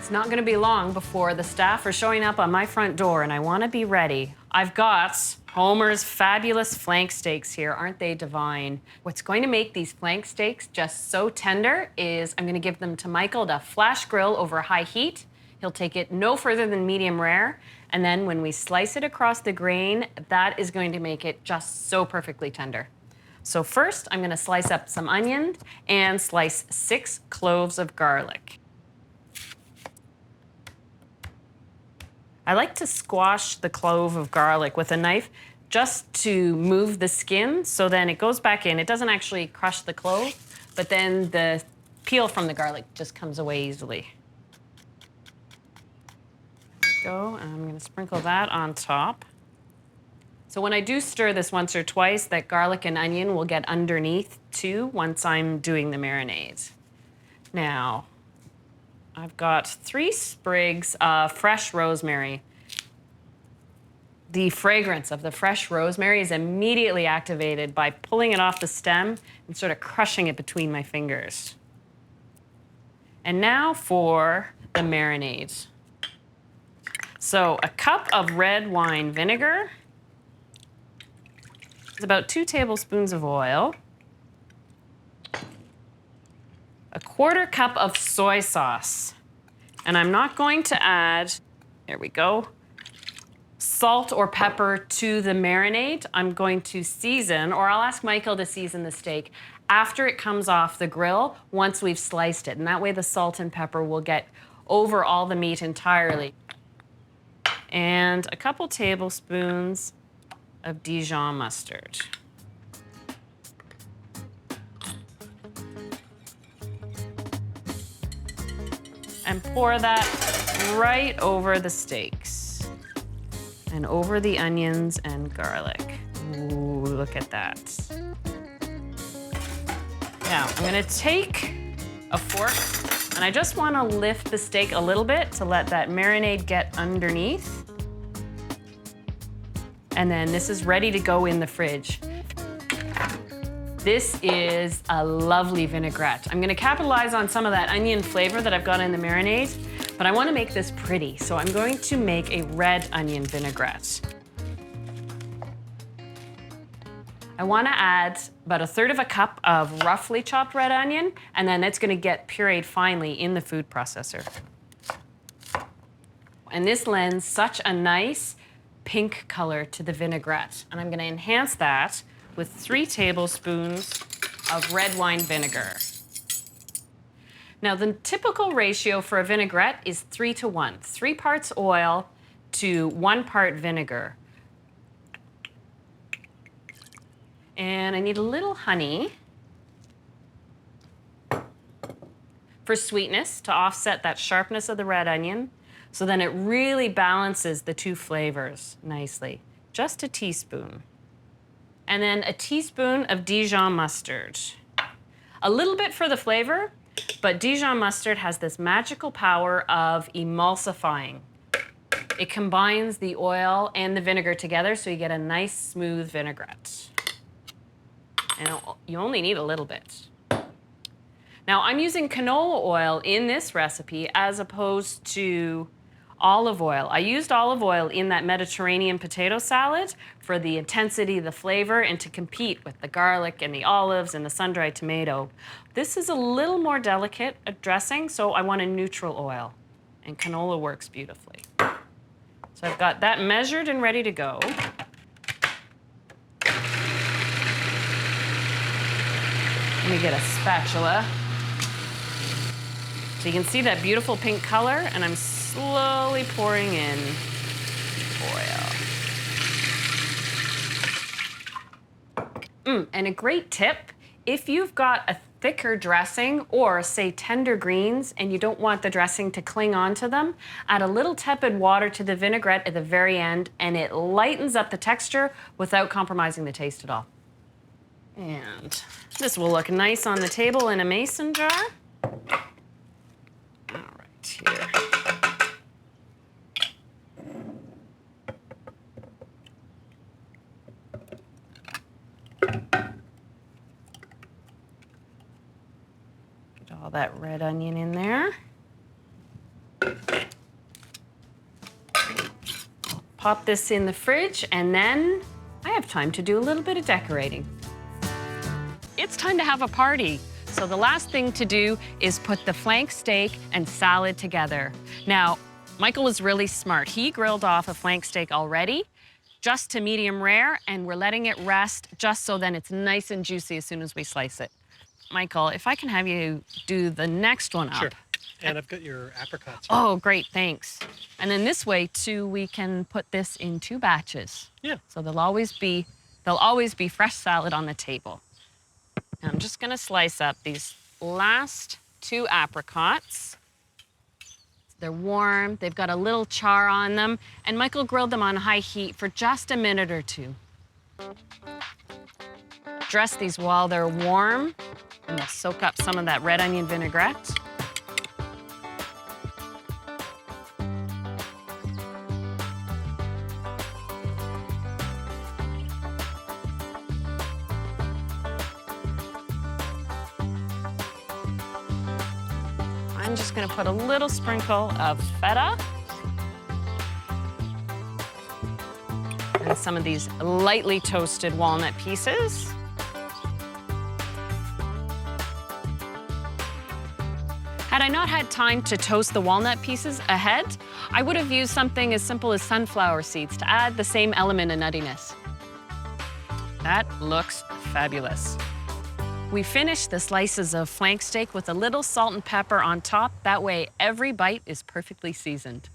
It's not gonna be long before the staff are showing up on my front door and I wanna be ready. I've got Homer's fabulous flank steaks here. Aren't they divine? What's going to make these flank steaks just so tender is I'm gonna give them to Michael to flash grill over high heat. He'll take it no further than medium rare. And then when we slice it across the grain, that is going to make it just so perfectly tender. So first, I'm gonna slice up some onion and slice 6 cloves of garlic. I like to squash the clove of garlic with a knife just to move the skin, so then it goes back in. It doesn't actually crush the clove, but then the peel from the garlic just comes away easily. There we go, and I'm gonna sprinkle that on top. So when I do stir this once or twice, that garlic and onion will get underneath too once I'm doing the marinade. Now, I've got 3 sprigs of fresh rosemary. The fragrance of the fresh rosemary is immediately activated by pulling it off the stem and sort of crushing it between my fingers. And now for the marinade. So a cup of red wine vinegar. It's about 2 tablespoons of oil. A 1/4 cup of soy sauce. And I'm not going to add, there we go, salt or pepper to the marinade. I'm going to season, or I'll ask Michael to season the steak after it comes off the grill once we've sliced it. And that way the salt and pepper will get over all the meat entirely. And a couple tablespoons of Dijon mustard. And pour that right over the steaks and over the onions and garlic. Ooh, look at that. Now, I'm gonna take a fork and I just wanna lift the steak a little bit to let that marinade get underneath. And then this is ready to go in the fridge. This is a lovely vinaigrette. I'm gonna capitalize on some of that onion flavor that I've got in the marinade, but I wanna make this pretty, so I'm going to make a red onion vinaigrette. I wanna add about 1/3 cup of roughly chopped red onion, and then it's gonna get pureed finely in the food processor. And this lends such a nice pink color to the vinaigrette, and I'm gonna enhance that with 3 tablespoons of red wine vinegar. Now, the typical ratio for a vinaigrette is 3 to 1. 3 parts oil to 1 part vinegar. And I need a little honey for sweetness to offset that sharpness of the red onion. So then it really balances the 2 flavors nicely. Just a teaspoon. And then a teaspoon of Dijon mustard. A little bit for the flavor, but Dijon mustard has this magical power of emulsifying. It combines the oil and the vinegar together so you get a nice smooth vinaigrette. And you only need a little bit. Now, I'm using canola oil in this recipe as opposed to olive oil. I used olive oil in that Mediterranean potato salad for the intensity, the flavor, and to compete with the garlic and the olives and the sun-dried tomato. This is a little more delicate a dressing, so I want a neutral oil, and canola works beautifully. So I've got that measured and ready to go. Let me get a spatula. So you can see that beautiful pink color, and I'm slowly pouring in oil. And a great tip, if you've got a thicker dressing or say tender greens and you don't want the dressing to cling onto them, add a little tepid water to the vinaigrette at the very end and it lightens up the texture without compromising the taste at all. And this will look nice on the table in a mason jar. All right, here. Get all that red onion in there. pop this in the fridge, and then I have time to do a little bit of decorating. It's time to have a party. So the last thing to do is put the flank steak and salad together. Now, Michael was really smart. He grilled off a flank steak already, just to medium rare, and we're letting it rest just so then it's nice and juicy as soon as we slice it. Michael, if I can have you do the next one up. Sure. And I've got your apricots. Oh, great, thanks. And then this way, too, we can put this in 2 batches. Yeah. So there'll always be fresh salad on the table. Now I'm just gonna slice up these last 2 apricots. They're warm, they've got a little char on them, and Michael grilled them on high heat for just a minute or 2. Dress these while they're warm, and they'll soak up some of that red onion vinaigrette. I'm just gonna put a little sprinkle of Feta. And some of these lightly toasted walnut pieces. Had I not had time to toast the walnut pieces ahead, I would have used something as simple as sunflower seeds to add the same element of nuttiness. That looks fabulous. We finish the slices of flank steak with a little salt and pepper on top. That way, every bite is perfectly seasoned.